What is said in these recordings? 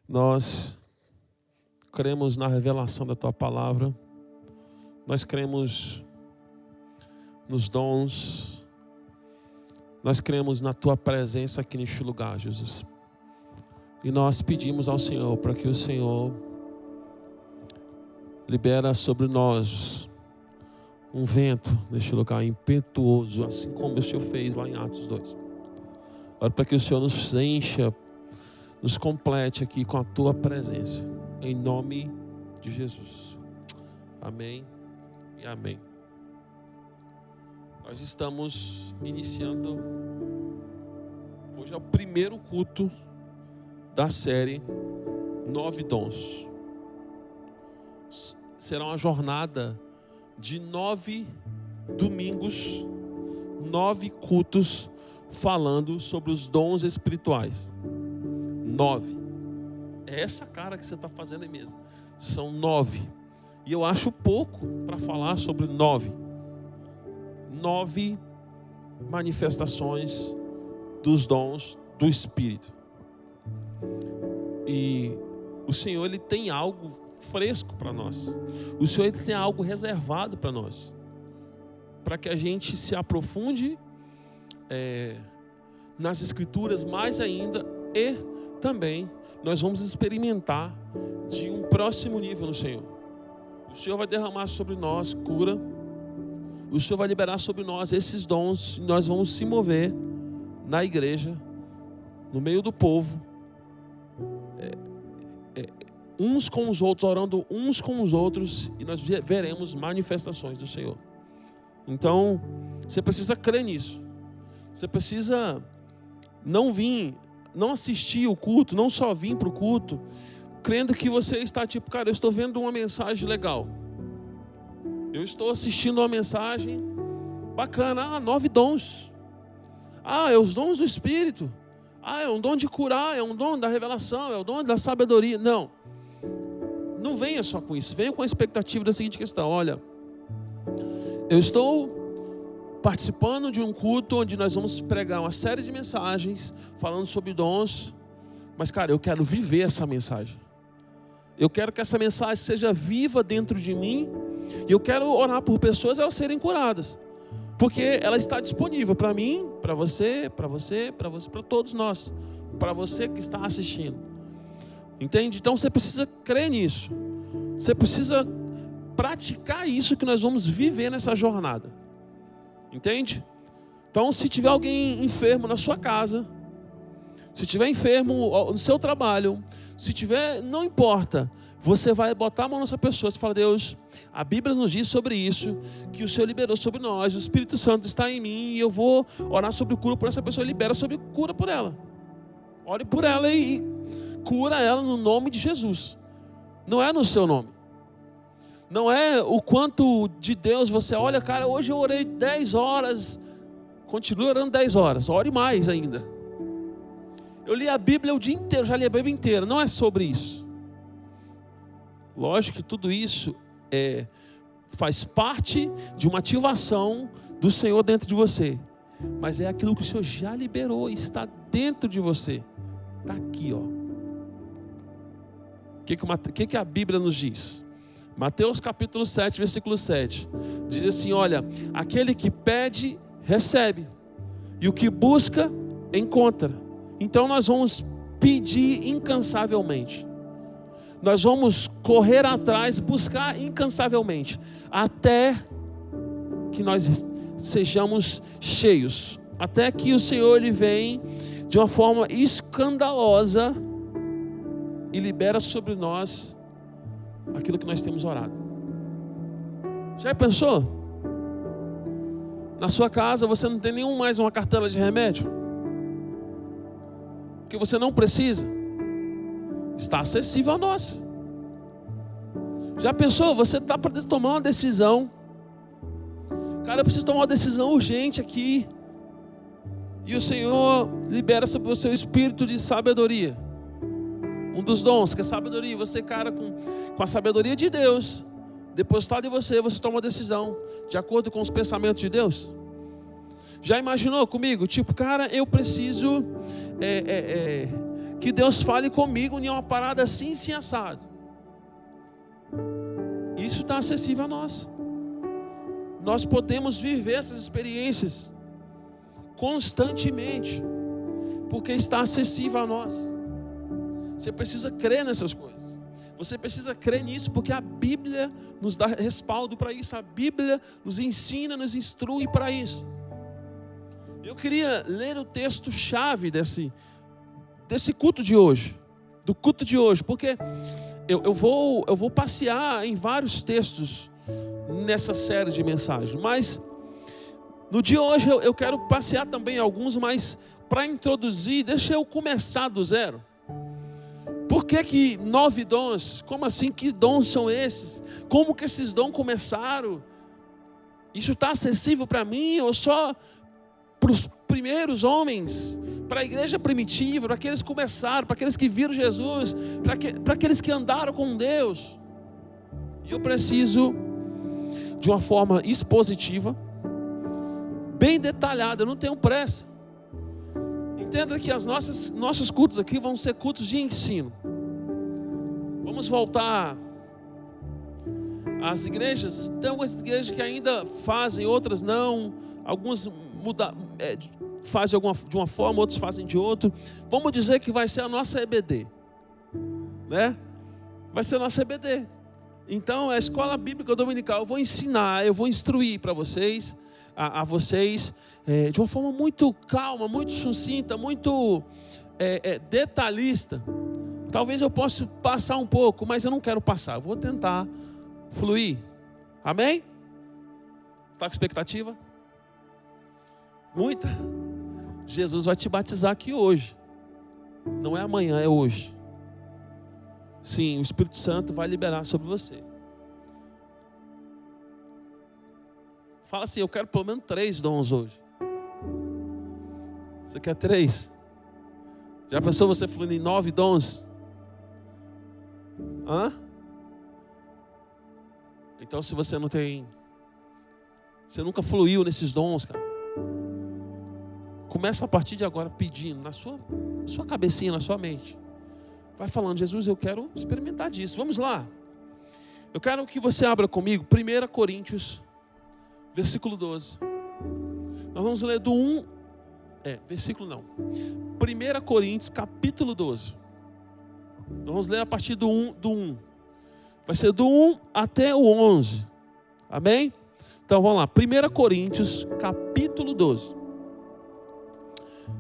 Nós cremos na revelação da Tua palavra. Nós cremos nos dons. Nós cremos na Tua presença aqui neste lugar, Jesus. E nós pedimos ao Senhor para que o Senhor libera sobre nós um vento neste lugar impetuoso, assim como o Senhor fez lá em Atos 2. Ora, para que o Senhor nos encha, nos complete aqui com a Tua presença. Em nome de Jesus. Amém e amém. Nós estamos iniciando, hoje é o primeiro culto da série 9 Dons. Será uma jornada de 9 domingos, 9 cultos falando sobre os dons espirituais. 9. É essa cara que você está fazendo aí mesmo. São 9. E eu acho pouco para falar sobre 9. 9 manifestações dos dons do Espírito. E o Senhor, Ele tem algo fresco para nós. O Senhor, Ele tem algo reservado para nós. Para que a gente se aprofunde nas Escrituras mais ainda. E também nós vamos experimentar de um próximo nível no Senhor. O Senhor vai derramar sobre nós cura. O Senhor vai liberar sobre nós esses dons. E nós vamos se mover na igreja, no meio do povo, uns com os outros, orando uns com os outros, e nós veremos manifestações do Senhor. Então, você precisa crer nisso. Você precisa não assistir o culto, não só vir para o culto, crendo que você está tipo, cara, eu estou vendo uma mensagem legal. Eu estou assistindo uma mensagem bacana. 9 dons. É os dons do Espírito. É um dom de curar, é um dom da revelação, é o dom da sabedoria. Não venha só com isso. Venha com a expectativa da seguinte questão. Olha, eu estou participando de um culto onde nós vamos pregar uma série de mensagens falando sobre dons. Mas, cara, eu quero viver essa mensagem. Eu quero que essa mensagem seja viva dentro de mim. E eu quero orar por pessoas, elas serem curadas. Porque ela está disponível para mim, para você, para todos nós. Para você que está assistindo. Entende? Então você precisa crer nisso. Você precisa praticar isso que nós vamos viver nessa jornada. Entende? Então, se tiver alguém enfermo na sua casa, se tiver enfermo no seu trabalho, se tiver, não importa, você vai botar a mão nessa pessoa, você fala, Deus, a Bíblia nos diz sobre isso, que o Senhor liberou sobre nós, o Espírito Santo está em mim, e eu vou orar sobre cura por essa pessoa, libera sobre cura por ela. Ore por ela e cura ela no nome de Jesus. Não é no seu nome. Não é o quanto de Deus você olha, cara, hoje eu orei 10 horas, continue orando 10 horas, ore mais ainda. Eu li a Bíblia o dia inteiro, já li a Bíblia inteira, não é sobre isso. Lógico que tudo isso faz parte de uma ativação do Senhor dentro de você. Mas é aquilo que o Senhor já liberou, está dentro de você. Está aqui, ó. O que a Bíblia nos diz? Mateus capítulo 7, versículo 7. Diz assim, olha, aquele que pede, recebe. E o que busca, encontra. Então nós vamos pedir incansavelmente. Nós vamos correr atrás, buscar incansavelmente. Até que nós sejamos cheios. Até que o Senhor, Ele vem de uma forma escandalosa e libera sobre nós aquilo que nós temos orado. Já pensou? Na sua casa você não tem mais uma cartela de remédio? Que você não precisa? Está acessível a nós. Já pensou? Você está para tomar uma decisão. Cara, eu preciso tomar uma decisão urgente aqui. E o Senhor libera sobre você o espírito de sabedoria. Um dos dons, que é sabedoria. Você, cara, com a sabedoria de Deus, depositada em você, você toma uma decisão de acordo com os pensamentos de Deus. Já imaginou comigo? Tipo, cara, eu preciso que Deus fale comigo em uma parada assim, assim, assado. Isso está acessível a nós. Nós podemos viver essas experiências constantemente, porque está acessível a nós. Você precisa crer nessas coisas. Você precisa crer nisso, porque a Bíblia nos dá respaldo para isso. A Bíblia nos ensina, nos instrui para isso. Eu queria ler o texto-chave desse culto de hoje. Do culto de hoje, porque eu vou passear em vários textos nessa série de mensagens. Mas no dia de hoje eu quero passear também alguns, mas para introduzir, deixa eu começar do zero. Por que 9 dons? Como assim? Que dons são esses? Como que esses dons começaram? Isso está acessível para mim ou só para os primeiros homens? Para a igreja primitiva, para aqueles que começaram, para aqueles que viram Jesus, para aqueles que andaram com Deus? E eu preciso de uma forma expositiva, bem detalhada, eu não tenho pressa. Entenda que nossos cultos aqui vão ser cultos de ensino. Vamos voltar às igrejas. Tem algumas igrejas que ainda fazem, outras não. Alguns fazem de uma forma, outros fazem de outra. Vamos dizer que vai ser a nossa EBD, né? Vai ser a nossa EBD. Então, a escola bíblica dominical, eu vou ensinar, eu vou instruir para vocês, a vocês, de uma forma muito calma, muito sucinta, muito detalhista. Talvez eu possa passar um pouco, mas eu não quero passar, eu vou tentar fluir. Amém? Está com expectativa? Muita? Jesus vai te batizar aqui hoje. Não é amanhã, é hoje. Sim, o Espírito Santo vai liberar sobre você. Fala assim, eu quero pelo menos 3 dons hoje. Você quer 3? Já pensou você fluindo em 9 dons? Hã? Então se você não tem, você nunca fluiu nesses dons, cara, começa a partir de agora pedindo, na sua cabecinha, na sua mente. Vai falando, Jesus, eu quero experimentar disso. Vamos lá. Eu quero que você abra comigo 1 Coríntios, versículo 12. Nós vamos ler do 1, versículo não. 1 Coríntios, capítulo 12. Nós vamos ler a partir do 1. Vai ser do 1 até o 11. Amém? Então vamos lá. 1 Coríntios, capítulo 12.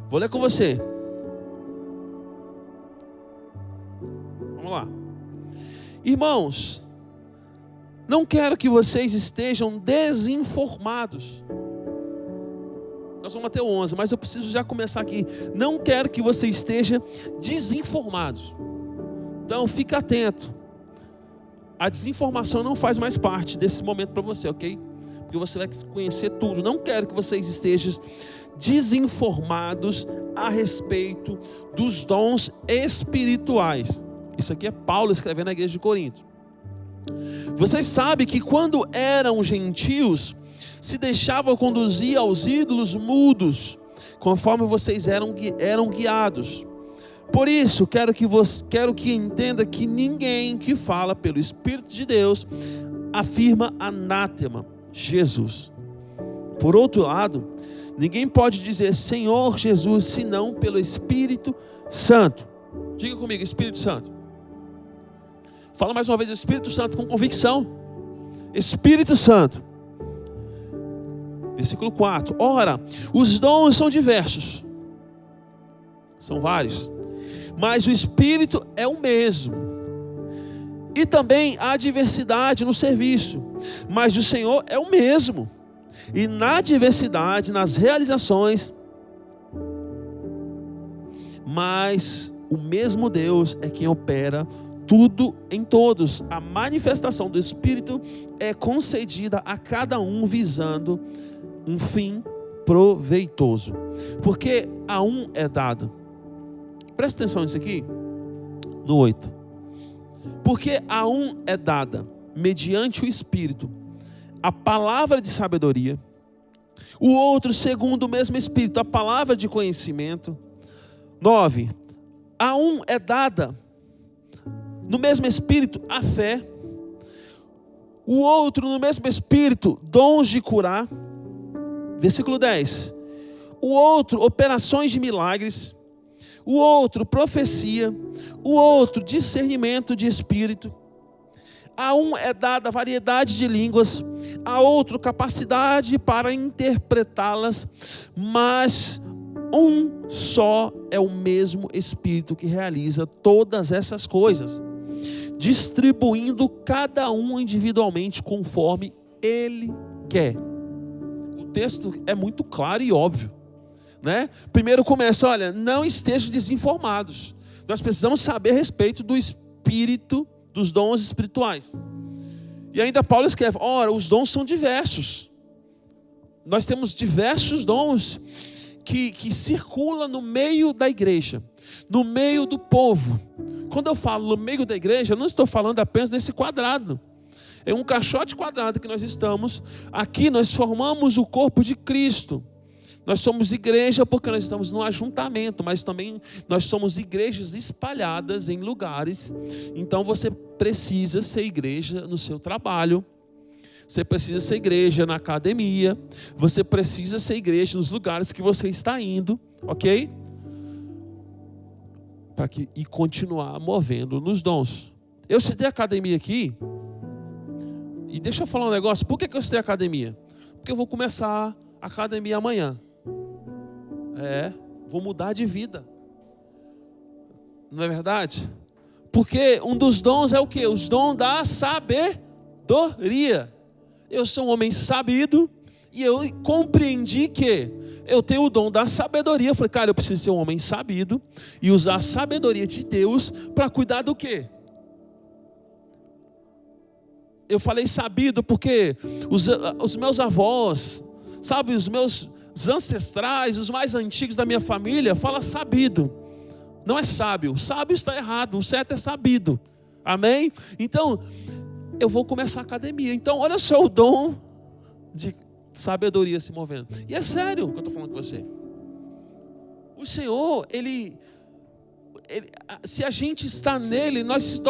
Vou ler com você. Vamos lá. Irmãos, não quero que vocês estejam desinformados. Nós vamos até o 11, mas eu preciso já começar aqui. Não quero que você esteja desinformados. Então fica atento. A desinformação não faz mais parte desse momento para você, ok? Porque você vai conhecer tudo. Não quero que vocês estejam desinformados a respeito dos dons espirituais. Isso aqui é Paulo escrevendo na igreja de Corinto. Vocês sabem que quando eram gentios, se deixavam conduzir aos ídolos mudos, conforme vocês eram guiados. Por isso, quero que entenda que ninguém que fala pelo Espírito de Deus afirma anátema Jesus. Por outro lado, ninguém pode dizer Senhor Jesus, senão pelo Espírito Santo. Diga comigo, Espírito Santo. Fala mais uma vez, Espírito Santo, com convicção. Espírito Santo. Versículo 4. Ora, os dons são diversos. São vários. Mas o Espírito é o mesmo. E também há diversidade no serviço. Mas o Senhor é o mesmo. E na diversidade, nas realizações. Mas o mesmo Deus é quem opera tudo em todos. A manifestação do Espírito é concedida a cada um visando um fim proveitoso. Porque a um é dado. Presta atenção nisso aqui. No 8. Porque a um é dada, mediante o Espírito, a palavra de sabedoria. O outro, segundo o mesmo Espírito, a palavra de conhecimento. 9. A um é dada, no mesmo Espírito, a fé. O outro, no mesmo Espírito, dons de curar. Versículo 10. O outro, operações de milagres. O outro, profecia. O outro, discernimento de espírito. A um é dada variedade de línguas. A outro, capacidade para interpretá-las. Mas um só é o mesmo Espírito que realiza todas essas coisas, distribuindo cada um individualmente conforme Ele quer. O texto é muito claro e óbvio, né? Primeiro começa, olha, não estejam desinformados. Nós precisamos saber a respeito do Espírito, dos dons espirituais. E ainda Paulo escreve, ora, os dons são diversos. Nós temos diversos dons que circulam no meio da igreja, no meio do povo. Quando eu falo no meio da igreja, eu não estou falando apenas desse quadrado. É um caixote quadrado que nós estamos. Aqui nós formamos o corpo de Cristo. Nós somos igreja porque nós estamos no ajuntamento, mas também nós somos igrejas espalhadas em lugares. Então você precisa ser igreja no seu trabalho. Você precisa ser igreja na academia. Você precisa ser igreja nos lugares que você está indo, ok? E continuar movendo nos dons. Eu citei academia aqui. E deixa eu falar um negócio. Por que eu citei academia? Porque eu vou começar a academia amanhã. Vou mudar de vida. Não é verdade? Porque um dos dons é o quê? Os dons da sabedoria. Eu sou um homem sabido e eu compreendi que eu tenho o dom da sabedoria. Eu falei, cara, eu preciso ser um homem sabido e usar a sabedoria de Deus para cuidar do quê? Eu falei sabido porque os meus avós, sabe, os ancestrais, os mais antigos da minha família, falam sabido. Não é sábio. Sábio está errado. O certo é sabido. Amém? Então, eu vou começar a academia. Então, olha só o dom de sabedoria se movendo. E é sério o que eu estou falando com você. O Senhor, se a gente está nele, nós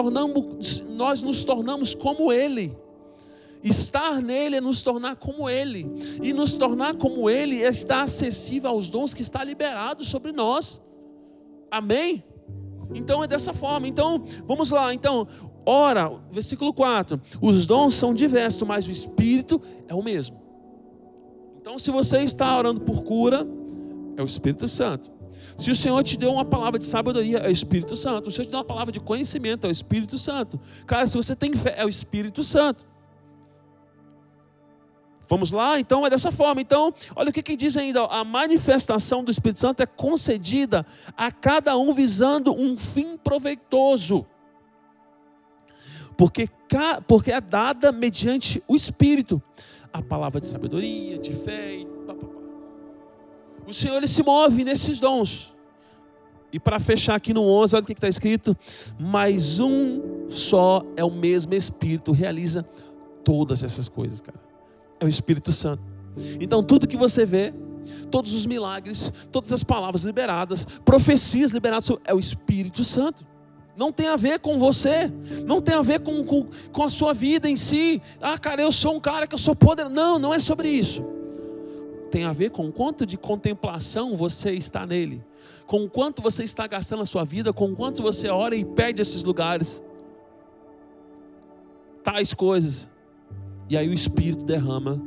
nos tornamos como Ele. Estar nele é nos tornar como Ele. E nos tornar como Ele é estar acessível aos dons que está liberado sobre nós. Amém? Então é dessa forma. Então, vamos lá. Então, ora, versículo 4. Os dons são diversos, mas o Espírito é o mesmo. Então, se você está orando por cura, é o Espírito Santo. Se o Senhor te deu uma palavra de sabedoria, é o Espírito Santo. Se o Senhor te deu uma palavra de conhecimento, é o Espírito Santo. Cara, se você tem fé, é o Espírito Santo. Vamos lá? Então é dessa forma. Então, olha o que diz ainda. A manifestação do Espírito Santo é concedida a cada um visando um fim proveitoso. Porque é dada mediante o Espírito. A palavra de sabedoria, de fé e O Senhor, Ele se move nesses dons. E para fechar aqui no 11, olha o que está escrito. Mas um só é o mesmo Espírito, realiza todas essas coisas, cara. É o Espírito Santo. Então tudo que você vê, todos os milagres, todas as palavras liberadas, profecias liberadas, é o Espírito Santo. Não tem a ver com você, não tem a ver com a sua vida em si. Ah, cara, eu sou um cara que eu sou poderoso. Não é sobre isso. Tem a ver com o quanto de contemplação você está nele, com o quanto você está gastando a sua vida, com o quanto você ora e pede esses lugares, tais coisas. E aí o Espírito derrama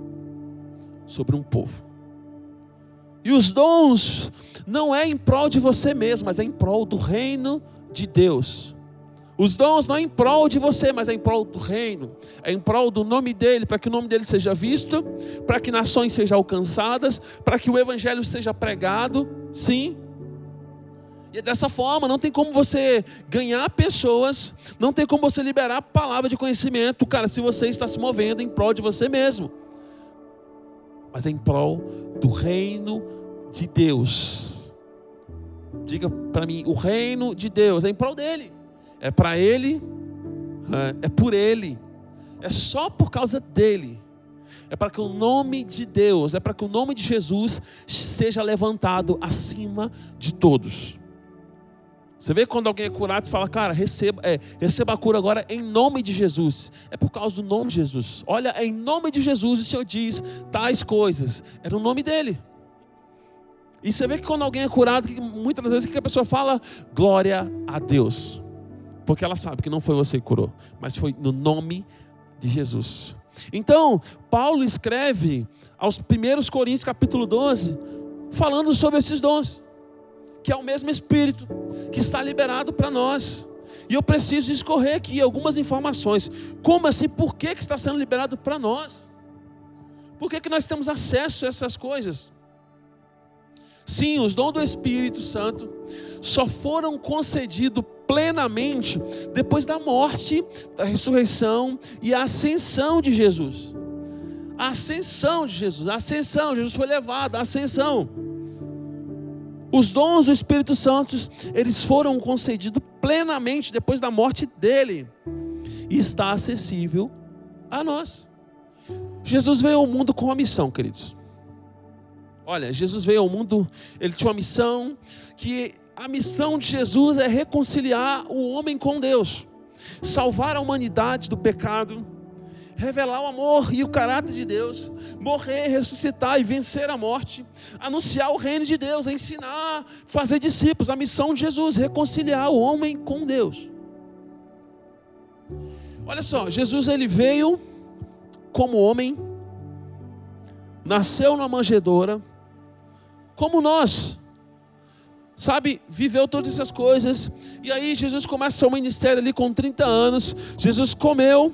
sobre um povo. E os dons não é em prol de você mesmo, mas é em prol do reino de Deus. Os dons não é em prol de você, mas é em prol do reino. É em prol do nome dele, para que o nome dele seja visto, para que nações sejam alcançadas, para que o evangelho seja pregado. Sim. E é dessa forma, não tem como você ganhar pessoas, não tem como você liberar a palavra de conhecimento, cara, se você está se movendo em prol de você mesmo. Mas é em prol do reino de Deus. Diga para mim, o reino de Deus é em prol dele. É para ele, é por ele, é só por causa dele. É para que o nome de Deus, é para que o nome de Jesus seja levantado acima de todos. Você vê quando alguém é curado, você fala, cara, receba a cura agora em nome de Jesus. É por causa do nome de Jesus. Olha, em nome de Jesus o Senhor diz tais coisas. Era o nome dele. E você vê que quando alguém é curado, muitas das vezes o que a pessoa fala? Glória a Deus. Porque ela sabe que não foi você que curou, mas foi no nome de Jesus. Então, Paulo escreve aos 1 Coríntios capítulo 12, falando sobre esses dons, que é o mesmo Espírito que está liberado para nós. E eu preciso escorrer aqui algumas informações. Como assim? Por que está sendo liberado para nós? Por que nós temos acesso a essas coisas? Sim, os dons do Espírito Santo só foram concedidos plenamente depois da morte, da ressurreição e a ascensão de Jesus. A ascensão de Jesus, Jesus foi levado, a ascensão. Os dons do Espírito Santo, eles foram concedidos plenamente depois da morte dele. E está acessível a nós. Jesus veio ao mundo com uma missão, queridos. Olha, Jesus veio ao mundo, ele tinha uma missão, que a missão de Jesus é reconciliar o homem com Deus. Salvar a humanidade do pecado, revelar o amor e o caráter de Deus, morrer, ressuscitar e vencer a morte, anunciar o reino de Deus, ensinar, fazer discípulos. A missão de Jesus, reconciliar o homem com Deus. Olha só, Jesus ele veio como homem, nasceu numa manjedoura, como nós, sabe, viveu todas essas coisas. E aí Jesus começa seu ministério ali com 30 anos, Jesus comeu,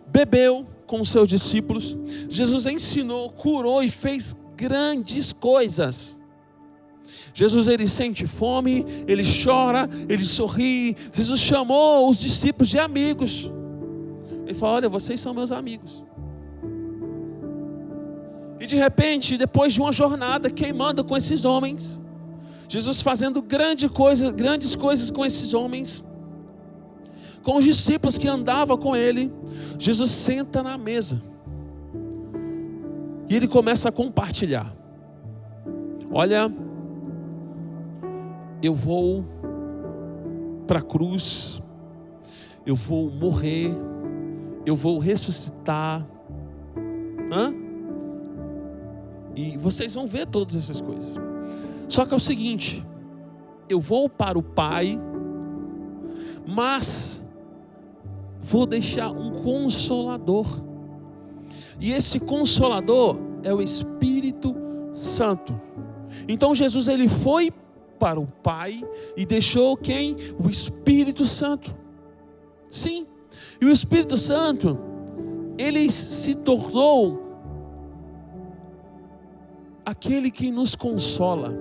bebeu com os seus discípulos, Jesus ensinou, curou e fez grandes coisas. Jesus ele sente fome, ele chora, ele sorri. Jesus chamou os discípulos de amigos. Ele falou, olha, vocês são meus amigos. E de repente, depois de uma jornada queimando com esses homens, Jesus fazendo grandes coisas com esses homens, com os discípulos que andavam com ele, Jesus senta na mesa e ele começa a compartilhar. Olha, eu vou para a cruz, eu vou morrer, eu vou ressuscitar. E vocês vão ver todas essas coisas. Só que é o seguinte, eu vou para o Pai, mas vou deixar um Consolador. E esse Consolador é o Espírito Santo. Então Jesus ele foi para o Pai e deixou quem? O Espírito Santo. Sim. E o Espírito Santo, ele se tornou aquele que nos consola,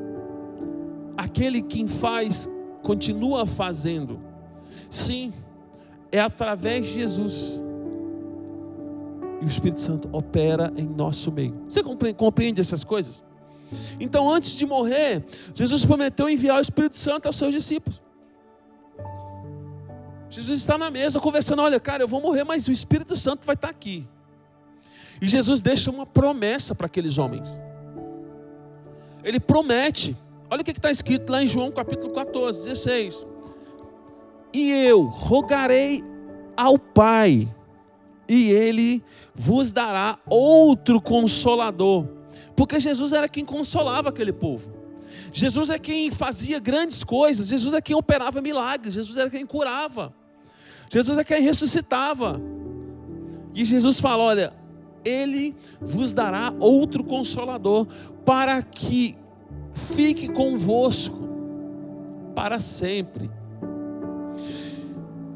aquele que faz, continua fazendo. Sim, é através de Jesus. E o Espírito Santo opera em nosso meio. Você compreende essas coisas? Então, antes de morrer, Jesus prometeu enviar o Espírito Santo aos seus discípulos. Jesus está na mesa conversando, olha, cara, eu vou morrer, mas o Espírito Santo vai estar aqui. E Jesus deixa uma promessa para aqueles homens. Ele promete, olha o que está escrito lá em João capítulo 14, 16. E eu rogarei ao Pai, e Ele vos dará outro Consolador. Porque Jesus era quem consolava aquele povo. Jesus é quem fazia grandes coisas. Jesus é quem operava milagres. Jesus era quem curava. Jesus é quem ressuscitava. E Jesus fala, olha, Ele vos dará outro Consolador, para que fique convosco para sempre.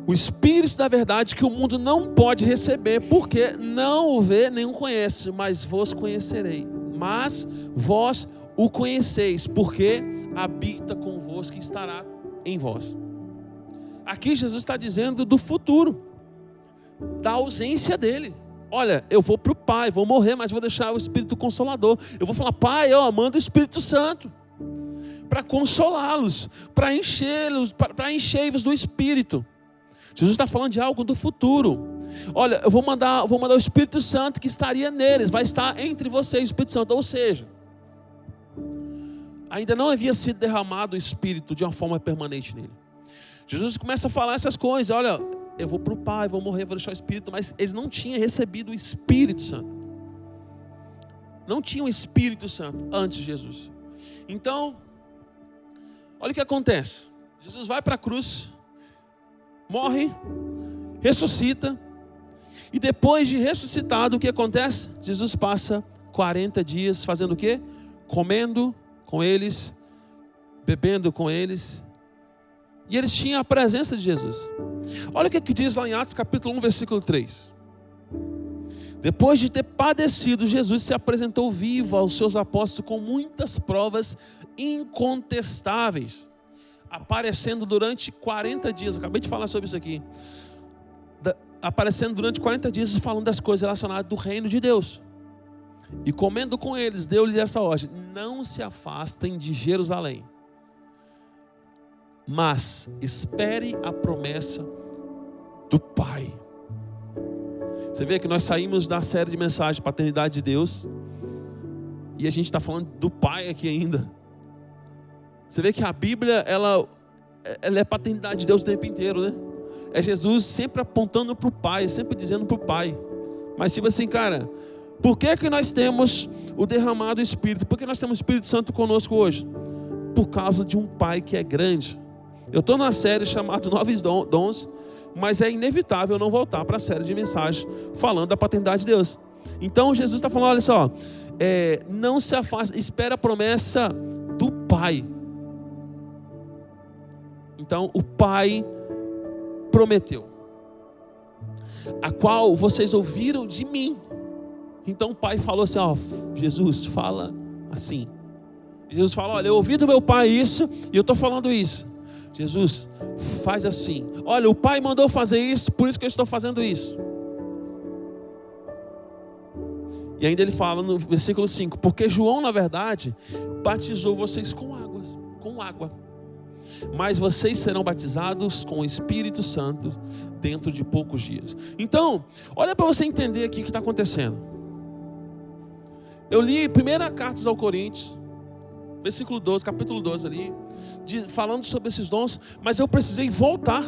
O Espírito da verdade que o mundo não pode receber, porque não o vê nem o conhece, mas vos conhecerei. Mas vós o conheceis, porque habita convosco e estará em vós. Aqui Jesus está dizendo do futuro, da ausência dele. Olha, eu vou para o Pai, vou morrer, mas vou deixar o Espírito Consolador. Eu vou falar, Pai, eu mando o Espírito Santo para consolá-los, para enchê-los, para encher-vos do Espírito. Jesus está falando de algo do futuro. Olha, eu vou mandar o Espírito Santo que estaria neles, vai estar entre vocês o Espírito Santo. Ou seja, Ainda não havia sido derramado o Espírito de uma forma permanente nele. Jesus começa a falar essas coisas. Olha, eu vou para o Pai, vou morrer, vou deixar o Espírito. Mas eles não tinham recebido o Espírito Santo. Não tinham o Espírito Santo antes de Jesus. Então, olha o que acontece. Jesus vai para a cruz, morre, ressuscita. E depois de ressuscitado, o que acontece? Jesus passa 40 dias fazendo o quê? Comendo com eles, bebendo com eles. E eles tinham a presença de Jesus. Olha o que diz lá em Atos capítulo 1, versículo 3. Depois de ter padecido, Jesus se apresentou vivo aos seus apóstolos com muitas provas incontestáveis, aparecendo durante 40 dias. Acabei de falar sobre isso aqui. Aparecendo durante 40 dias e falando das coisas relacionadas do reino de Deus. E comendo com eles, deu-lhes essa ordem: não se afastem de Jerusalém, mas espere a promessa do Pai. Você vê que nós saímos da série de mensagens Paternidade de Deus e a gente está falando do Pai aqui ainda. Você vê que a Bíblia ela é paternidade de Deus o tempo inteiro, né? É Jesus sempre apontando para o Pai, sempre dizendo para o Pai. Mas tipo assim, cara, por que nós temos o derramado Espírito? Por que nós temos o Espírito Santo conosco hoje? Por causa de um Pai que é grande. Eu estou na série chamada Novos Dons, mas é inevitável não voltar para a série de mensagens falando da paternidade de Deus. Então Jesus está falando, olha só, não se afaste, espera a promessa do Pai. Então o Pai prometeu, a qual vocês ouviram de mim. Então o Pai falou assim, ó, Jesus fala assim. Jesus fala, olha, eu ouvi do meu Pai isso e eu estou falando isso. Jesus, faz assim. Olha, o Pai mandou fazer isso, por isso que eu estou fazendo isso. E ainda ele fala no versículo 5, porque João, na verdade, batizou vocês com água. Mas vocês serão batizados com o Espírito Santo dentro de poucos dias. Então, olha para você entender aqui o que está acontecendo. Eu li 1 Carta aos Coríntios, versículo 12, capítulo 12 ali, falando sobre esses dons, mas eu precisei voltar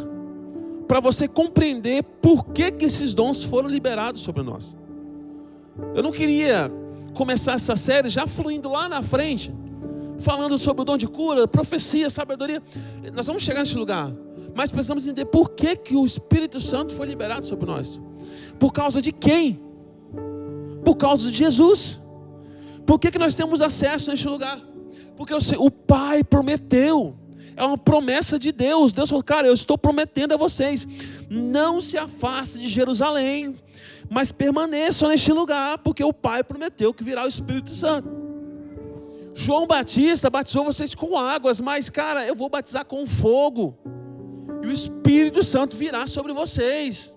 para você compreender por que esses dons foram liberados sobre nós. Eu não queria começar essa série já fluindo lá na frente, falando sobre o dom de cura, profecia, sabedoria. Nós vamos chegar nesse lugar, mas precisamos entender por que o Espírito Santo foi liberado sobre nós. Por causa de quem? Por causa de Jesus. Por que nós temos acesso neste lugar? Porque o Pai prometeu. É uma promessa de Deus. Deus falou, cara, eu estou prometendo a vocês, não se afastem de Jerusalém, mas permaneçam neste lugar, porque o Pai prometeu que virá o Espírito Santo. João Batista batizou vocês com águas, mas cara, eu vou batizar com fogo, e o Espírito Santo virá sobre vocês.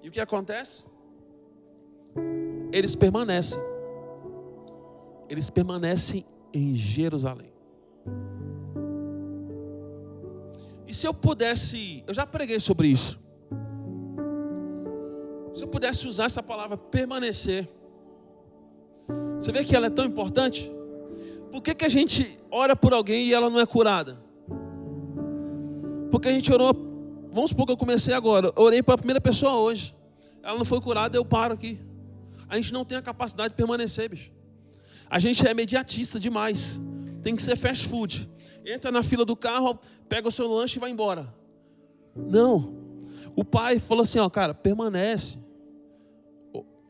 E o que acontece? Eles permanecem em Jerusalém. E se eu pudesse, eu já preguei sobre isso, se eu pudesse usar essa palavra permanecer, você vê que ela é tão importante? Por que a gente ora por alguém e ela não é curada? Porque a gente orou, vamos supor que eu comecei agora, orei para a primeira pessoa hoje, ela não foi curada, eu paro aqui. A gente não tem a capacidade de permanecer, bicho. A gente é imediatista demais. Tem que ser fast food. Entra na fila do carro, pega o seu lanche e vai embora. Não. O Pai falou assim, ó, cara, permanece.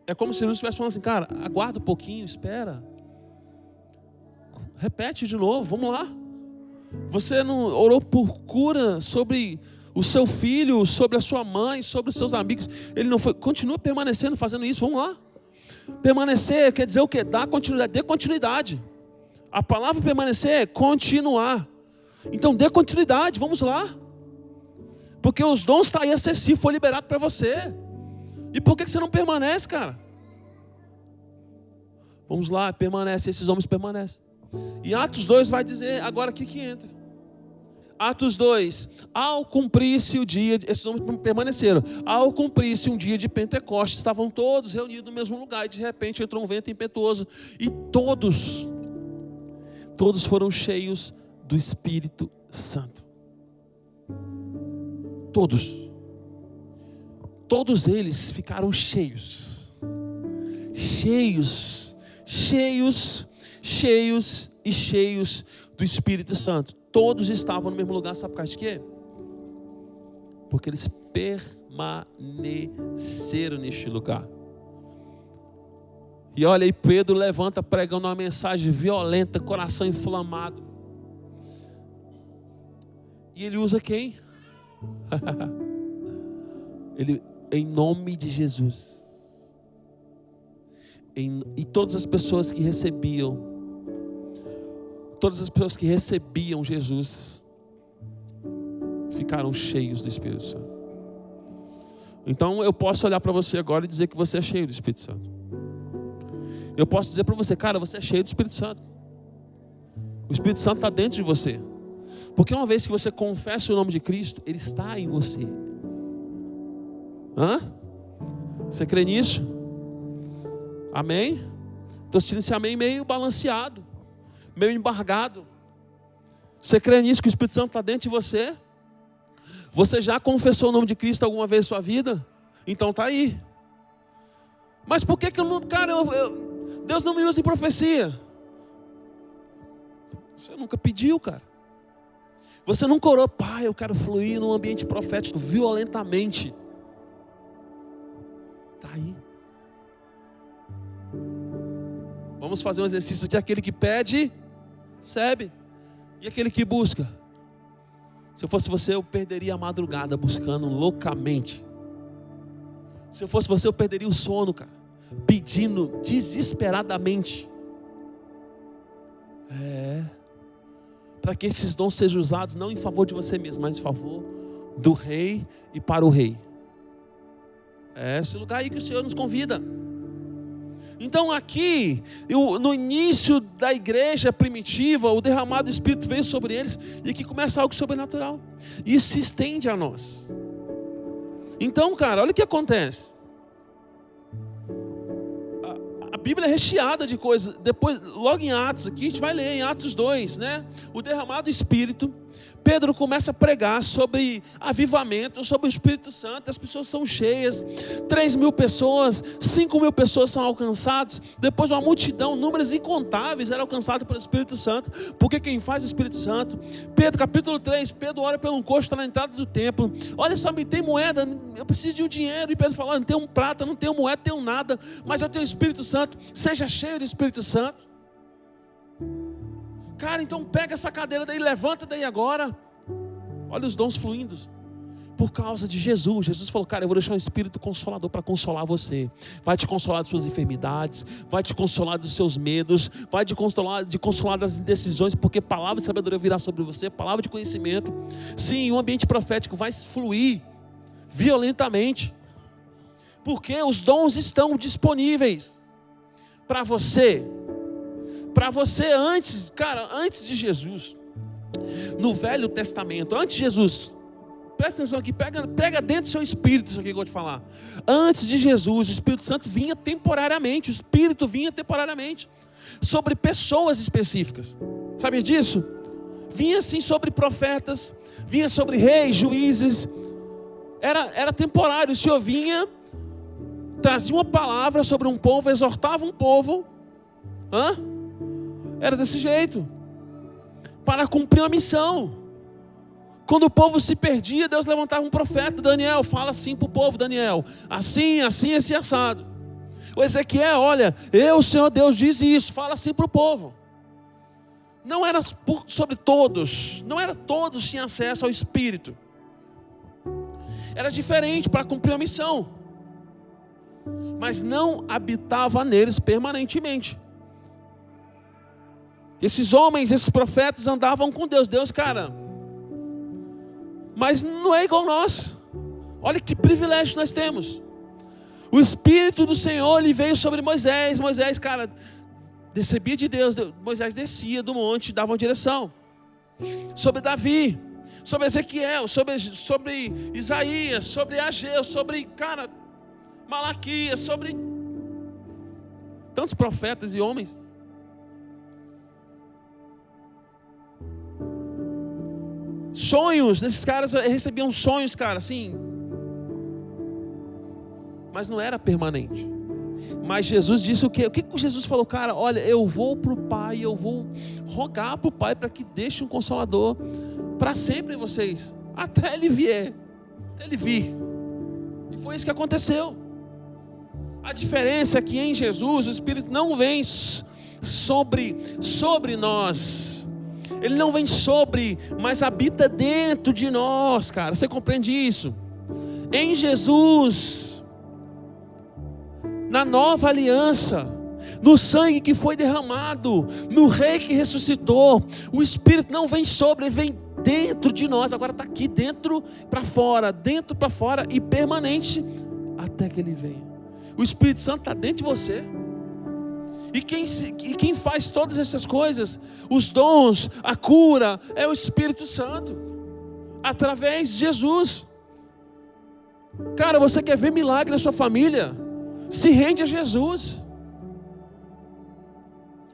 É como se ele estivesse falando assim, cara, aguarda um pouquinho, espera. Repete de novo, vamos lá. Você não orou por cura sobre o seu filho, sobre a sua mãe, sobre os seus amigos. Ele não foi, continua permanecendo, fazendo isso, vamos lá. Permanecer quer dizer o quê? Dar continuidade, dê continuidade. A palavra permanecer é continuar. Então dê continuidade, vamos lá. Porque os dons estão aí acessíveis, foi liberado para você. E por que você não permanece, cara? Vamos lá, permanece, esses homens permanecem. E Atos 2 vai dizer agora aqui que entra. Atos 2, ao cumprir-se o dia, esses homens permaneceram, ao cumprir-se um dia de Pentecostes, estavam todos reunidos no mesmo lugar, e de repente entrou um vento impetuoso, e todos todos foram cheios do Espírito Santo. Todos eles ficaram cheios do Espírito Santo. Todos estavam no mesmo lugar, sabe por causa de quê? Porque eles permaneceram neste lugar. E olha aí, Pedro levanta pregando uma mensagem violenta, coração inflamado. E ele usa quem? Ele, em nome de Jesus. E todas as pessoas que recebiam Jesus ficaram cheios do Espírito Santo. Então eu posso olhar para você agora e dizer que você é cheio do Espírito Santo. Eu posso dizer para você, cara, você é cheio do Espírito Santo. O Espírito Santo está dentro de você. Porque uma vez que você confessa o nome de Cristo, Ele está em você. Você crê nisso? Amém? Estou sentindo esse amém meio balanceado, meio embargado. Você crê nisso, que o Espírito Santo está dentro de você? Você já confessou o nome de Cristo alguma vez em sua vida? Então está aí. Mas por que eu não... Cara, Deus não me usa em profecia. Você nunca pediu, cara. Você nunca orou, Pai, eu quero fluir num ambiente profético violentamente. Está aí. Vamos fazer um exercício aqui. Aquele que pede, recebe. E aquele que busca? Se eu fosse você, eu perderia a madrugada buscando loucamente. Se eu fosse você, eu perderia o sono, cara, pedindo desesperadamente. Para que esses dons sejam usados não em favor de você mesmo, mas em favor do rei e para o rei. É esse lugar aí que o Senhor nos convida. Então aqui, no início da igreja primitiva, o derramado do Espírito veio sobre eles, e aqui começa algo sobrenatural. Isso se estende a nós. Então, cara, olha o que acontece. A Bíblia é recheada de coisas. Depois, logo em Atos aqui, a gente vai ler em Atos 2, né? O derramado do Espírito. Pedro começa a pregar sobre avivamento, sobre o Espírito Santo. As pessoas são cheias. 3.000 pessoas, 5.000 pessoas são alcançadas. Depois uma multidão, números incontáveis eram alcançados pelo Espírito Santo. Porque quem faz o Espírito Santo? Pedro, capítulo 3, Pedro ora pelo um coxo, está na entrada do templo. Olha só, me tem moeda, eu preciso de um dinheiro. E Pedro fala, não tenho prata, não tenho moeda, não tenho nada, mas eu tenho o Espírito Santo. Seja cheio do Espírito Santo. Cara, então pega essa cadeira daí, levanta daí agora. Olha os dons fluindo. Por causa de Jesus. Jesus falou, cara, eu vou deixar um Espírito Consolador para consolar você. Vai te consolar das suas enfermidades, vai te consolar dos seus medos, vai te consolar das indecisões, porque palavra de sabedoria virá sobre você, palavra de conhecimento. Sim, o ambiente profético vai fluir violentamente. Porque os dons estão disponíveis para você. Para você antes de Jesus, no Velho Testamento, antes de Jesus, presta atenção aqui, pega dentro do seu espírito isso aqui que eu vou te falar. Antes de Jesus, o Espírito Santo vinha temporariamente, o Espírito vinha temporariamente, sobre pessoas específicas. Sabe disso? Vinha assim sobre profetas, vinha sobre reis, juízes, era temporário. O Senhor vinha, trazia uma palavra sobre um povo, exortava um povo, era desse jeito, para cumprir uma missão. Quando o povo se perdia, Deus levantava um profeta. Daniel, fala assim para o povo, Daniel, assim, esse assado. O Ezequiel, olha, o Senhor Deus diz isso, fala assim para o povo. Não era sobre todos, não era todos que tinham acesso ao Espírito. Era diferente para cumprir a missão, mas não habitava neles permanentemente. Esses homens, esses profetas andavam com Deus. Deus, cara, mas não é igual nós. Olha que privilégio nós temos. O Espírito do Senhor, ele veio sobre Moisés. Moisés, cara, recebia de Deus. Moisés descia do monte, dava uma direção. Sobre Davi, sobre Ezequiel, sobre Isaías, sobre Ageu, sobre, cara, Malaquias, sobre tantos profetas e homens. Sonhos, desses caras recebiam sonhos, cara, assim. Mas não era permanente. Mas Jesus disse o quê? O que Jesus falou? Cara, olha, eu vou para o Pai, eu vou rogar para o Pai para que deixe um Consolador para sempre em vocês, até Ele vier, até Ele vir. E foi isso que aconteceu. A diferença é que em Jesus o Espírito não vem sobre nós. Ele não vem sobre, mas habita dentro de nós, cara. Você compreende isso? Em Jesus, na nova aliança, no sangue que foi derramado, no Rei que ressuscitou, o Espírito não vem sobre, ele vem dentro de nós. Agora está aqui, dentro para fora e permanente até que Ele venha. O Espírito Santo está dentro de você. E quem faz todas essas coisas, os dons, a cura, é o Espírito Santo, através de Jesus. Cara, você quer ver milagre na sua família? Se rende a Jesus.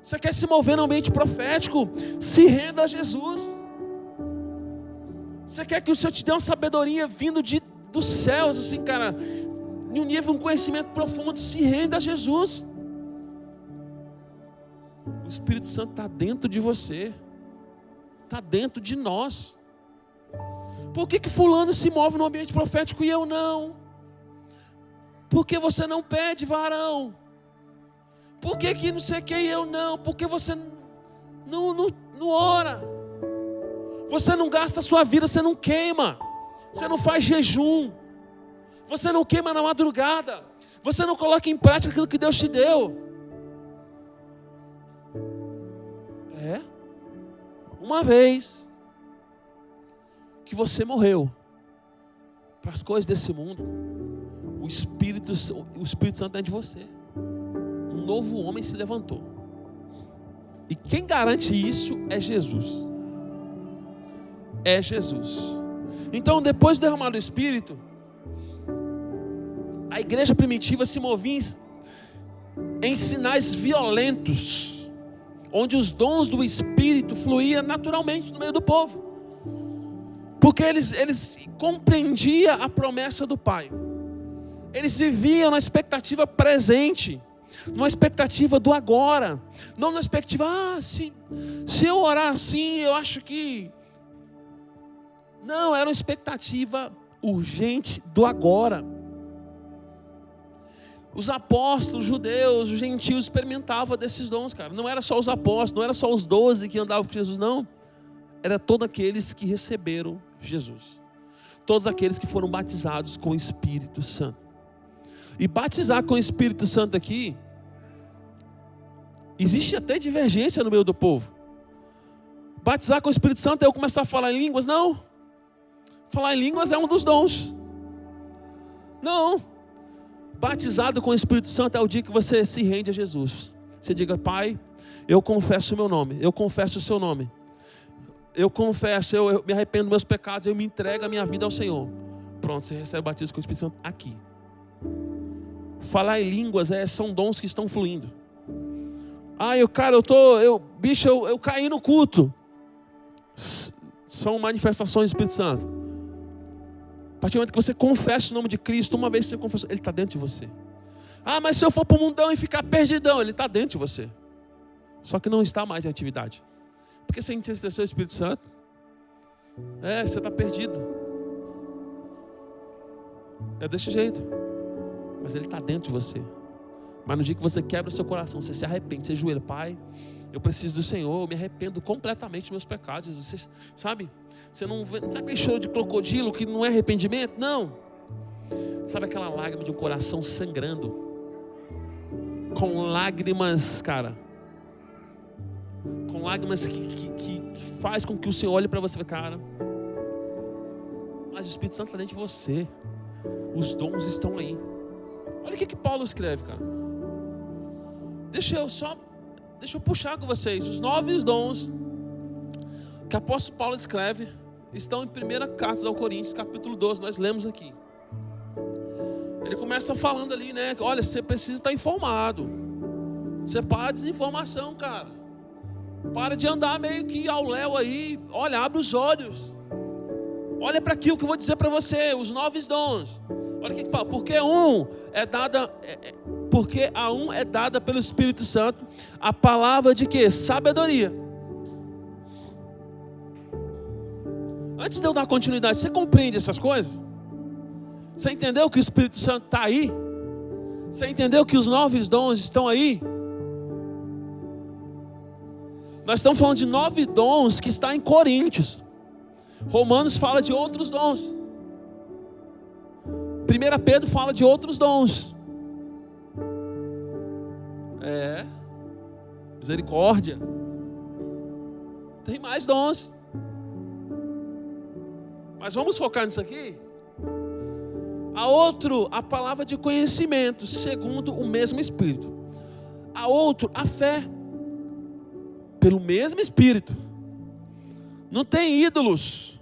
Você quer se mover no ambiente profético? Se renda a Jesus. Você quer que o Senhor te dê uma sabedoria vindo dos céus, assim, cara, em um nível, um conhecimento profundo? Se renda a Jesus. O Espírito Santo está dentro de você, está dentro de nós. Por que fulano se move no ambiente profético e eu não? Por que você não pede, varão? Por que não sei o que e eu não? Por que você não ora? Você não gasta a sua vida, você não queima, você não faz jejum, você não queima na madrugada, você não coloca em prática aquilo que Deus te deu. Uma vez que você morreu para as coisas desse mundo, o Espírito Santo dentro de você, um novo homem se levantou. E quem garante isso é Jesus. É Jesus. Então, depois do derramar do Espírito, a igreja primitiva se movia em sinais violentos, onde os dons do Espírito fluíam naturalmente no meio do povo, porque eles compreendiam a promessa do Pai. Eles viviam na expectativa presente, numa expectativa do agora, não na expectativa, se eu orar assim, eu acho que... Não, era uma expectativa urgente do agora. Os apóstolos, os judeus, os gentios experimentavam desses dons, cara. Não era só os apóstolos, não era só os 12 que andavam com Jesus, não. Era todos aqueles que receberam Jesus. Todos aqueles que foram batizados com o Espírito Santo. E batizar com o Espírito Santo aqui, existe até divergência no meio do povo. Batizar com o Espírito Santo é eu começar a falar em línguas? Não. Falar em línguas é um dos dons. Não. Batizado com o Espírito Santo é o dia que você se rende a Jesus. Você diga: Pai, eu confesso o meu nome, eu confesso o seu nome, eu confesso, eu me arrependo dos meus pecados, eu me entrego a minha vida ao Senhor. Pronto, você recebe o batismo com o Espírito Santo aqui. Falar em línguas são dons que estão fluindo. Eu caí no culto. São manifestações do Espírito Santo. A partir do momento que você confessa o nome de Cristo, uma vez que você confessa, Ele está dentro de você. Mas se eu for para o mundão e ficar perdidão, Ele está dentro de você. Só que não está mais em atividade. Porque você entristeceu o Espírito Santo. Você está perdido. É desse jeito. Mas Ele está dentro de você. Mas no dia que você quebra o seu coração, você se arrepende, você joelha: Pai, eu preciso do Senhor, eu me arrependo completamente dos meus pecados. Você sabe? Você não sabe aquele choro de crocodilo que não é arrependimento? Não. Sabe aquela lágrima de um coração sangrando? Com lágrimas, cara. Com lágrimas que faz com que o Senhor olhe para você e fale: cara, mas o Espírito Santo está dentro de você. Os dons estão aí. Olha o que Paulo escreve, cara. Deixa eu puxar com vocês. Os 9 dons que o apóstolo Paulo escreve estão em 1 Carta aos Coríntios, capítulo 12, nós lemos aqui. Ele começa falando ali, né? Olha, você precisa estar informado. Você para a desinformação, cara. Para de andar meio que ao léu aí. Olha, abre os olhos. Olha para aquilo que eu vou dizer para você, os 9 dons. Olha o que fala, porque a um é dada pelo Espírito Santo a palavra de quê? Sabedoria. Antes de eu dar continuidade, você compreende essas coisas? Você entendeu que o Espírito Santo está aí? Você entendeu que os 9 dons estão aí? Nós estamos falando de 9 dons que está em Coríntios. Romanos fala de outros dons. 1 Pedro fala de outros dons. Misericórdia. Tem mais dons. Mas vamos focar nisso aqui. A palavra de conhecimento, segundo o mesmo Espírito. A fé, pelo mesmo Espírito. Não tem ídolos.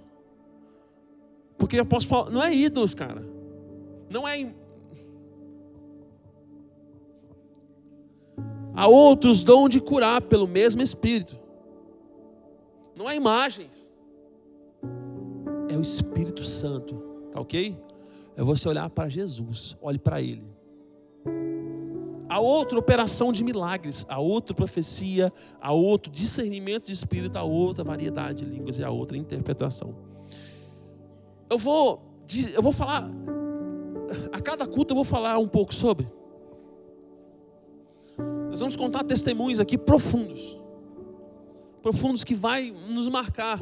Porque eu posso falar, não é ídolos, cara. Não é. Há outros dom de curar pelo mesmo Espírito. Não é imagens. É o Espírito Santo. Tá ok? É você olhar para Jesus. Olhe para Ele. Há outra operação de milagres. Há outra profecia. Há outro discernimento de Espírito. Há outra variedade de línguas. E há outra interpretação. Eu vou falar. A cada culto eu vou falar um pouco sobre. Nós vamos contar testemunhos aqui profundos. Profundos que vai nos marcar.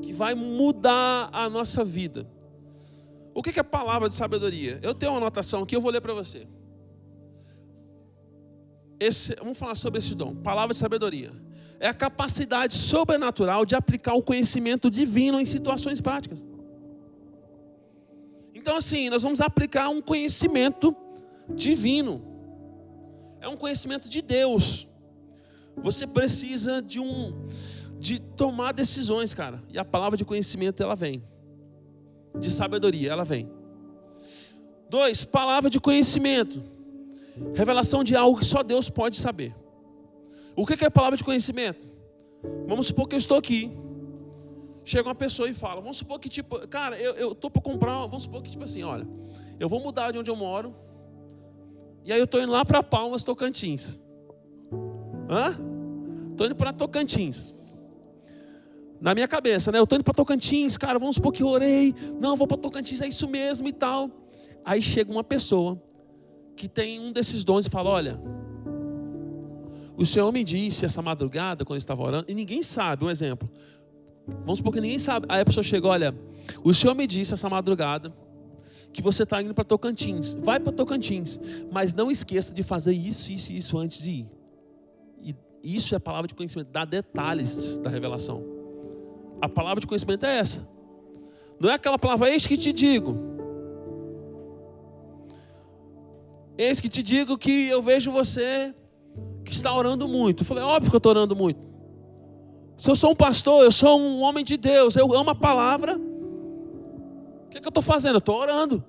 Que vai mudar a nossa vida. O que é a palavra de sabedoria? Eu tenho uma anotação aqui, eu vou ler para você. Vamos falar sobre esse dom. Palavra de sabedoria. É a capacidade sobrenatural de aplicar o conhecimento divino em situações práticas. Então assim, nós vamos aplicar um conhecimento divino. É um conhecimento de Deus. Você precisa de tomar decisões, cara. E a palavra de conhecimento, ela vem. De sabedoria, ela vem. 2, palavra de conhecimento. Revelação de algo que só Deus pode saber. O que é a palavra de conhecimento? Vamos supor que eu estou aqui. Chega uma pessoa e fala, vamos supor que tipo, cara, eu estou para comprar, vamos supor que tipo assim, olha, eu vou mudar de onde eu moro, e aí eu estou indo lá para Palmas, Tocantins. Estou indo para Tocantins. Na minha cabeça, né? Eu estou indo para Tocantins, cara, vamos supor que eu orei, não, vou para Tocantins, é isso mesmo e tal. Aí chega uma pessoa que tem um desses dons e fala, olha, o Senhor me disse essa madrugada, quando eu estava orando, e ninguém sabe, um exemplo. Vamos supor que ninguém sabe. Aí a pessoa chega, olha, o Senhor me disse essa madrugada que você está indo para Tocantins. Vai para Tocantins, mas não esqueça de fazer isso, isso e isso antes de ir. E isso é a palavra de conhecimento, dá detalhes da revelação. A palavra de conhecimento é essa. Não é aquela palavra, eis que te digo. Eis que te digo que eu vejo você que está orando muito. Eu falei, óbvio que eu estou orando muito. Se eu sou um pastor, eu sou um homem de Deus, eu amo a palavra. O que eu estou fazendo? Eu estou orando.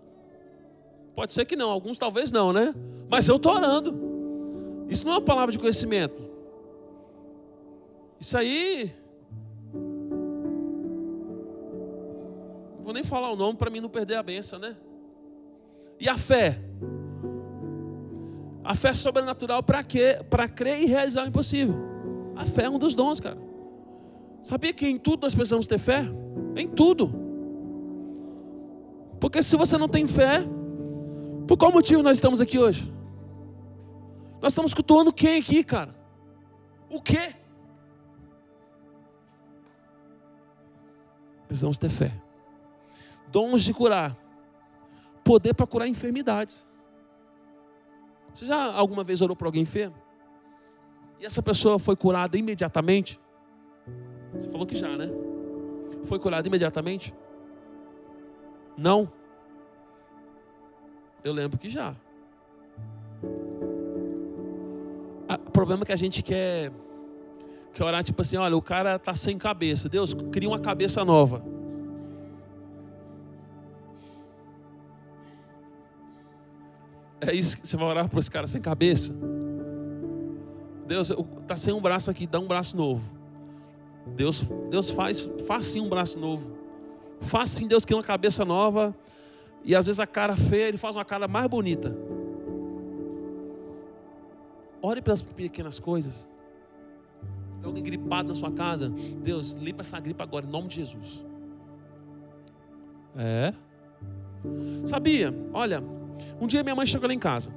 Pode ser que não, alguns talvez não, né? Mas eu estou orando. Isso não é uma palavra de conhecimento. Isso aí... Não vou nem falar o nome para mim não perder a bênção, né? E a fé? A fé sobrenatural para quê? Para crer e realizar o impossível. A fé é um dos dons, cara. Sabia que em tudo nós precisamos ter fé? Em tudo. Porque se você não tem fé, por qual motivo nós estamos aqui hoje? Nós estamos cultuando quem aqui, cara? O quê? Precisamos ter fé. Dons de curar. Poder para curar enfermidades. Você já alguma vez orou por alguém enfermo? E essa pessoa foi curada imediatamente? Você falou que já, né? Foi curada imediatamente? Não. Eu lembro que já. O problema é que a gente quer orar tipo assim, olha, o cara está sem cabeça. Deus, cria uma cabeça nova. É isso que você vai orar para esse cara sem cabeça? Deus, está sem um braço aqui, dá um braço novo. Deus faz sim um braço novo. Faz sim, Deus cria uma cabeça nova. E às vezes a cara feia, Ele faz uma cara mais bonita. Ore pelas pequenas coisas. Tem alguém gripado na sua casa, Deus, limpa essa gripe agora, em nome de Jesus. Sabia? Olha, um dia minha mãe chegou lá em casa.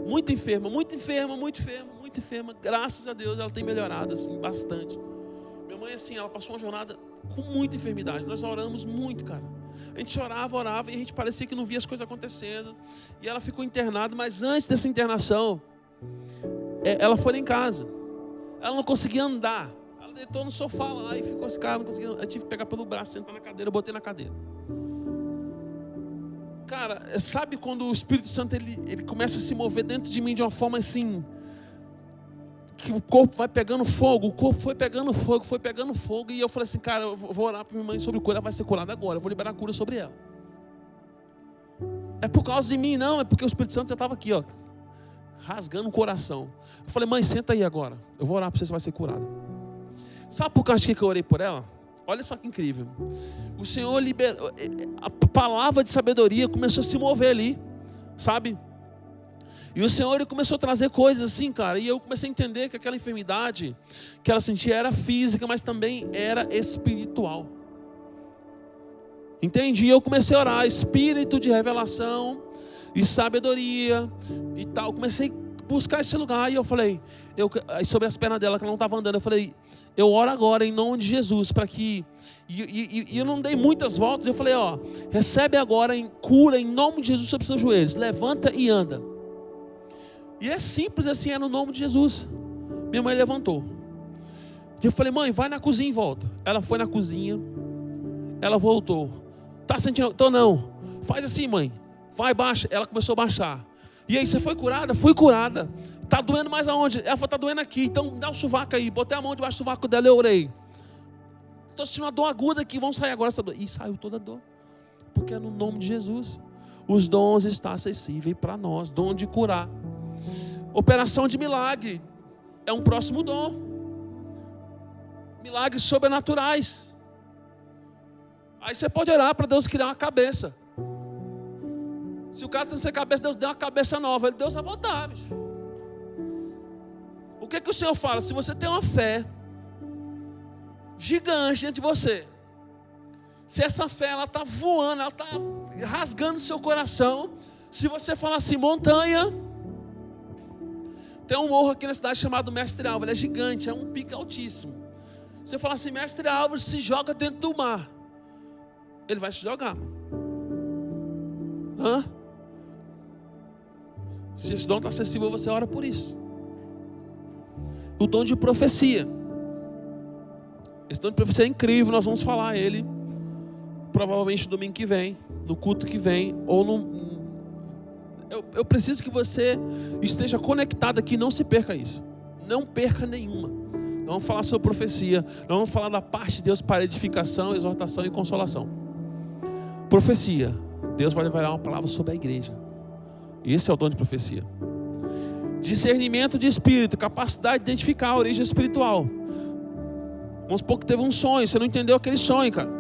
Muito enferma. Graças a Deus ela tem melhorado assim, bastante. Minha mãe assim, ela passou uma jornada com muita enfermidade. Nós oramos muito, cara. A gente orava e a gente parecia que não via as coisas acontecendo. E ela ficou internada, mas antes dessa internação, ela foi lá em casa. Ela não conseguia andar. Ela deitou no sofá lá e ficou assim, cara, não conseguia. Eu tive que pegar pelo braço, sentar na cadeira, eu botei na cadeira. Cara, sabe quando o Espírito Santo ele começa a se mover dentro de mim de uma forma assim, que o corpo vai pegando fogo, o corpo foi pegando fogo, e eu falei assim, cara, eu vou orar para minha mãe sobre cura, ela vai ser curada agora, eu vou liberar a cura sobre ela. É por causa de mim, não, é porque o Espírito Santo já estava aqui, ó, rasgando o coração. Eu falei, mãe, senta aí agora, eu vou orar para você vai ser curada. Sabe por causa de que eu orei por ela? Olha só que incrível. O Senhor liberou, a palavra de sabedoria começou a se mover ali, sabe? E o Senhor ele começou a trazer coisas assim, cara. E eu comecei a entender que aquela enfermidade que ela sentia era física, mas também era espiritual. Entende? E eu comecei a orar, espírito de revelação e sabedoria e tal. Comecei a buscar esse lugar. E eu falei, sobre as pernas dela, que ela não estava andando, eu falei, eu oro agora em nome de Jesus, para que... E eu não dei muitas voltas, eu falei, ó, recebe agora em cura em nome de Jesus sobre os seus joelhos. Levanta e anda. E é simples assim, é no nome de Jesus. Minha mãe levantou. E eu falei, mãe, vai na cozinha e volta. Ela foi na cozinha. Ela voltou. Tá sentindo? Tô não. Faz assim, mãe. Vai, baixa. Ela começou a baixar. E aí, você foi curada? Fui curada. Tá doendo mais aonde? Ela falou, tá doendo aqui. Então dá o sovaco aí. Botei a mão debaixo do sovaco dela e eu orei. Tô sentindo uma dor aguda aqui. Vamos sair agora essa dor. E saiu toda a dor. Porque é no nome de Jesus. Os dons estão acessíveis para nós. Dom de curar. Operação de milagre é um próximo dom. Milagres sobrenaturais. Aí você pode orar para Deus criar uma cabeça. Se o cara tem essa cabeça, Deus deu uma cabeça nova. Deus vai botar, bicho. O que o Senhor fala? Se você tem uma fé gigante diante de você, se essa fé ela está voando, ela está rasgando seu coração, se você falar assim, montanha... Tem um morro aqui na cidade chamado Mestre Álvaro, ele é gigante, é um pico altíssimo. Você fala assim, Mestre Álvaro se joga dentro do mar. Ele vai se jogar. Se esse dom está acessível, você ora por isso. O dom de profecia. Esse dom de profecia é incrível, nós vamos falar ele provavelmente no domingo que vem, no culto que vem, ou no... Eu preciso que você esteja conectado aqui, não se perca isso. Não perca nenhuma. Nós vamos falar sobre profecia. Nós vamos falar da parte de Deus para edificação, exortação e consolação. Profecia. Deus vai levar uma palavra sobre a igreja. Esse é o dom de profecia. Discernimento de espírito, capacidade de identificar a origem espiritual. Vamos supor que teve um sonho, você não entendeu aquele sonho, cara.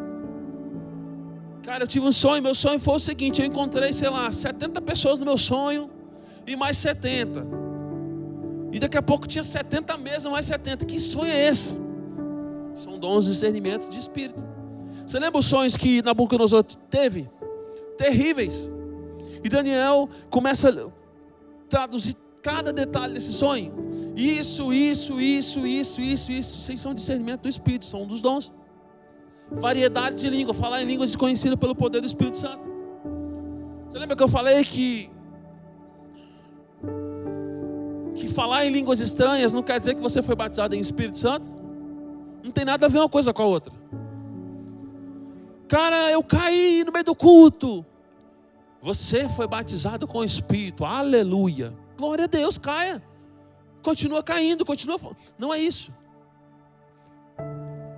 Cara, eu tive um sonho, meu sonho foi o seguinte, eu encontrei, 70 pessoas no meu sonho e mais 70. E daqui a pouco tinha 70 mesas, mais 70. Que sonho é esse? São dons de discernimento de espírito. Você lembra os sonhos que Nabucodonosor teve? Terríveis. E Daniel começa a traduzir cada detalhe desse sonho. Isso. Vocês são discernimento do espírito, são um dos dons. Variedade de língua, falar em línguas desconhecidas pelo poder do Espírito Santo. Você lembra que eu falei que falar em línguas estranhas não quer dizer que você foi batizado em Espírito Santo? Não tem nada a ver uma coisa com a outra. Cara, eu caí no meio do culto. Você foi batizado com o Espírito, aleluia. Glória a Deus, caia. Continua caindo, continua. Não é isso.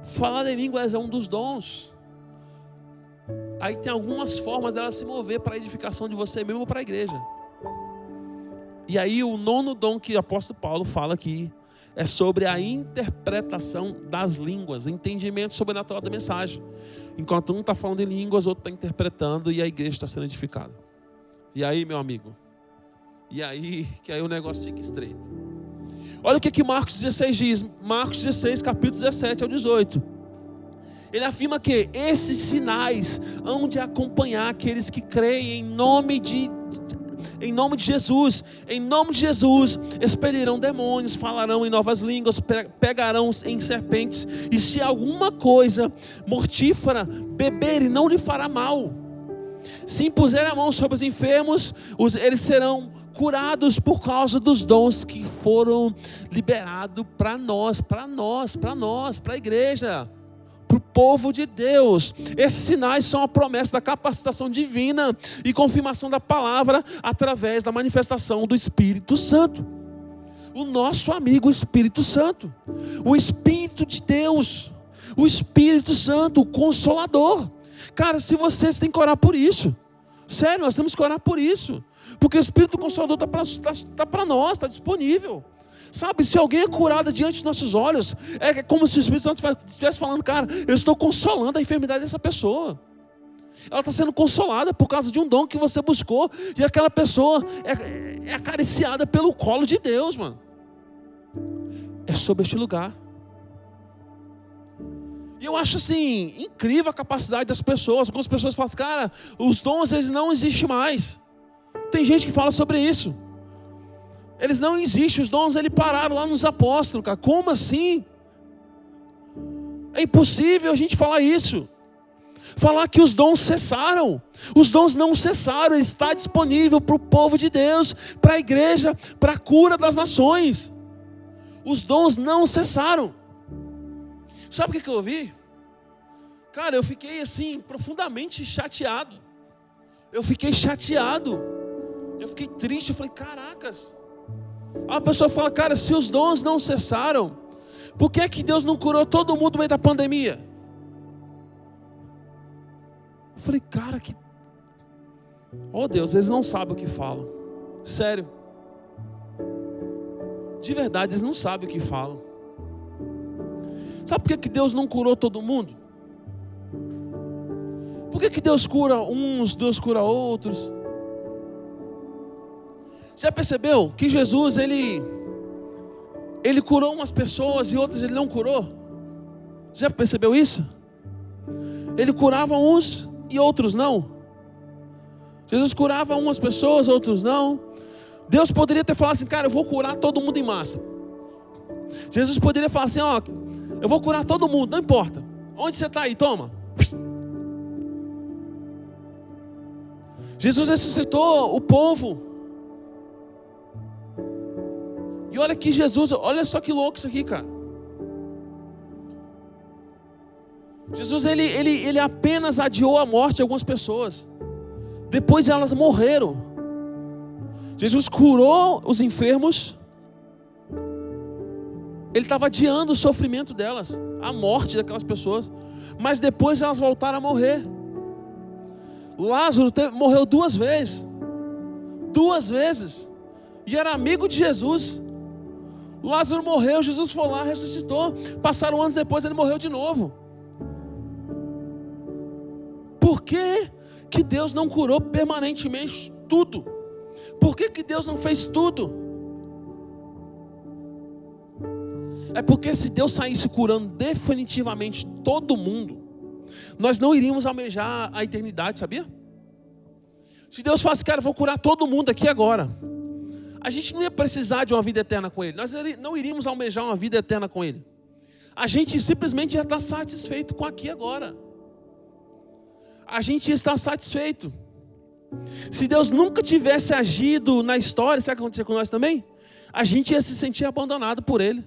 Falar em línguas é um dos dons. Aí tem algumas formas dela se mover para a edificação de você mesmo ou para a igreja. E aí o nono dom que o apóstolo Paulo fala aqui é sobre a interpretação das línguas, entendimento sobrenatural da mensagem. Enquanto um está falando em línguas, o outro está interpretando e a igreja está sendo edificada. E aí, meu amigo? E aí, que aí o negócio fica estreito. Olha o que Marcos 16 diz. Marcos 16, capítulo 17 ao 18. Ele afirma que esses sinais hão de acompanhar aqueles que creem em nome de Jesus. Em nome de Jesus, expelirão demônios, falarão em novas línguas, pegarão em serpentes, e se alguma coisa mortífera beberem, não lhe fará mal. Se impuserem a mão sobre os enfermos, eles serão curados por causa dos dons que foram liberados para nós, para a igreja, para o povo de Deus. Esses sinais são a promessa da capacitação divina e confirmação da palavra através da manifestação do Espírito Santo. O nosso amigo Espírito Santo, o Espírito de Deus, o Espírito Santo, o Consolador. Cara, se vocês têm que orar por isso, sério, nós temos que orar por isso, porque o Espírito Consolador está para nós, está disponível. Sabe, se alguém é curado diante de nossos olhos, é como se o Espírito Santo estivesse falando: cara, eu estou consolando a enfermidade dessa pessoa. Ela está sendo consolada por causa de um dom que você buscou, e aquela pessoa é acariciada pelo colo de Deus, mano. É sobre este lugar. E eu acho assim, incrível a capacidade das pessoas. Algumas pessoas falam assim: cara, os dons eles não existem mais. Tem gente que fala sobre isso. Eles não existem, os dons eles pararam lá nos apóstolos, cara. Como assim? É impossível a gente falar isso. Falar que os dons cessaram. Os dons não cessaram, está disponível para o povo de Deus, para a igreja, para a cura das nações. Os dons não cessaram. Sabe o que eu ouvi? Cara, eu fiquei assim, profundamente chateado. Eu fiquei chateado. Eu fiquei triste, eu falei: caracas. A pessoa fala: cara, se os dons não cessaram, por que é que Deus não curou todo mundo no meio da pandemia? Eu falei: cara, que... oh Deus, eles não sabem o que falam. Sério. De verdade, eles não sabem o que falam. Sabe por que Deus não curou todo mundo? Por que Deus cura uns, Deus cura outros? Já percebeu que Jesus, ele curou umas pessoas e outras ele não curou? Já percebeu isso? Ele curava uns e outros não. Jesus curava umas pessoas, outros não. Deus poderia ter falado assim: cara, eu vou curar todo mundo em massa. Jesus poderia falar assim: ó, eu vou curar todo mundo, não importa. Onde você está aí? Toma. Jesus ressuscitou o povo. E olha que Jesus, olha só que louco isso aqui, cara. Jesus, ele apenas adiou a morte de algumas pessoas. Depois elas morreram. Jesus curou os enfermos. Ele estava adiando o sofrimento delas, a morte daquelas pessoas. Mas depois elas voltaram a morrer. Lázaro morreu 2 vezes. 2 vezes. E era amigo de Jesus. Lázaro morreu, Jesus foi lá, ressuscitou. Passaram anos depois, ele morreu de novo. Por que Deus não curou permanentemente tudo? Por que Deus não fez tudo? É porque se Deus saísse curando definitivamente todo mundo, nós não iríamos almejar a eternidade, sabia? Se Deus falasse: cara, eu vou curar todo mundo aqui agora, a gente não ia precisar de uma vida eterna com Ele. Nós não iríamos almejar uma vida eterna com Ele. A gente simplesmente ia estar satisfeito com aqui agora. A gente ia estar satisfeito. Se Deus nunca tivesse agido na história, sabe o que aconteceu com nós também? A gente ia se sentir abandonado por Ele.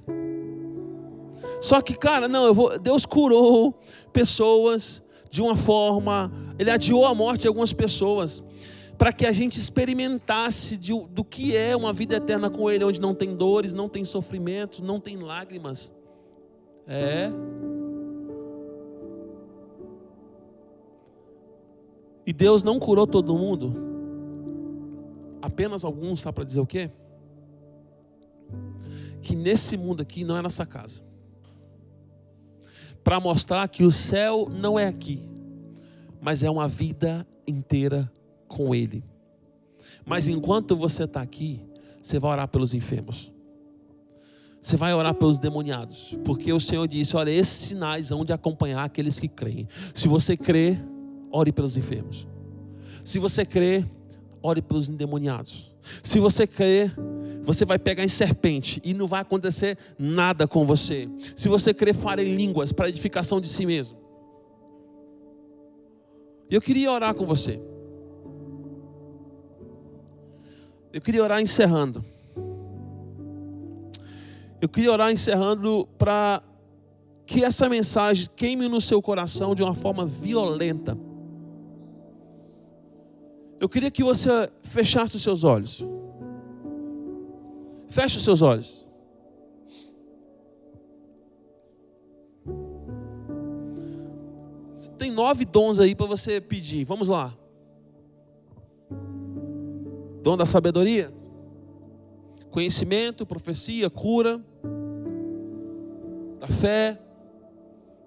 Só que, cara, não, Deus curou pessoas de uma forma, Ele adiou a morte de algumas pessoas, para que a gente experimentasse do que é uma vida eterna com Ele, onde não tem dores, não tem sofrimento, não tem lágrimas. E Deus não curou todo mundo, apenas alguns, sabe para dizer o quê? que nesse mundo aqui não é nossa casa. Para mostrar que o céu não é aqui, mas é uma vida inteira com Ele. Mas enquanto você está aqui, você vai orar pelos enfermos. Você vai orar pelos demoniados. Porque o Senhor disse, olha, esses sinais hão de acompanhar aqueles que creem. Se você crê, ore pelos enfermos. Se você crê, ore pelos endemoniados. Se você crê, você vai pegar em serpente e não vai acontecer nada com você. Se você crê, fale em línguas para edificação de si mesmo. Eu queria orar com você. Eu queria orar encerrando. Eu queria orar encerrando para que essa mensagem queime no seu coração de uma forma violenta. Eu queria que você fechasse os seus olhos. Feche os seus olhos. Tem 9 dons aí para você pedir. Vamos lá. Dom da sabedoria, conhecimento, profecia, cura, da fé,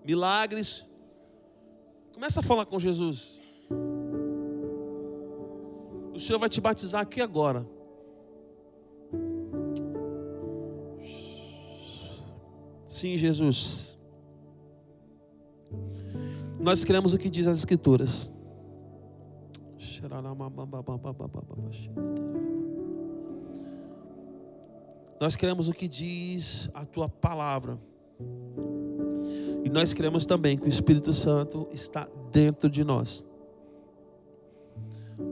milagres. Começa a falar com Jesus. O Senhor vai te batizar aqui agora. Sim, Jesus. Nós cremos o que diz as Escrituras. Nós cremos o que diz a tua palavra. E nós cremos também que o Espírito Santo está dentro de nós.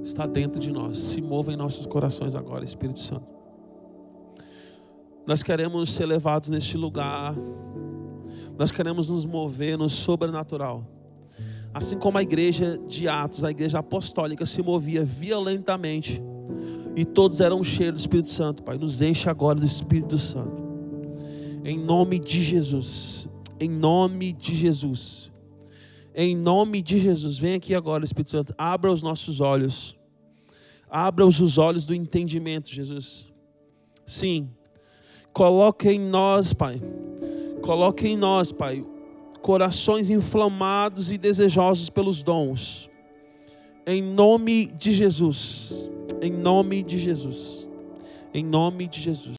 Está dentro de nós. Se mova em nossos corações agora, Espírito Santo. Nós queremos ser levados neste lugar. Nós queremos nos mover no sobrenatural. Assim como a igreja de Atos, a igreja apostólica se movia violentamente. E todos eram cheios do Espírito Santo, Pai. Nos enche agora do Espírito Santo. Em nome de Jesus. Em nome de Jesus. Em nome de Jesus. Vem aqui agora, Espírito Santo. Abra os nossos olhos. Abra os olhos do entendimento, Jesus. Sim. Coloque em nós, Pai. Coloque em nós, Pai, corações inflamados e desejosos pelos dons. Em nome de Jesus. Em nome de Jesus. Em nome de Jesus.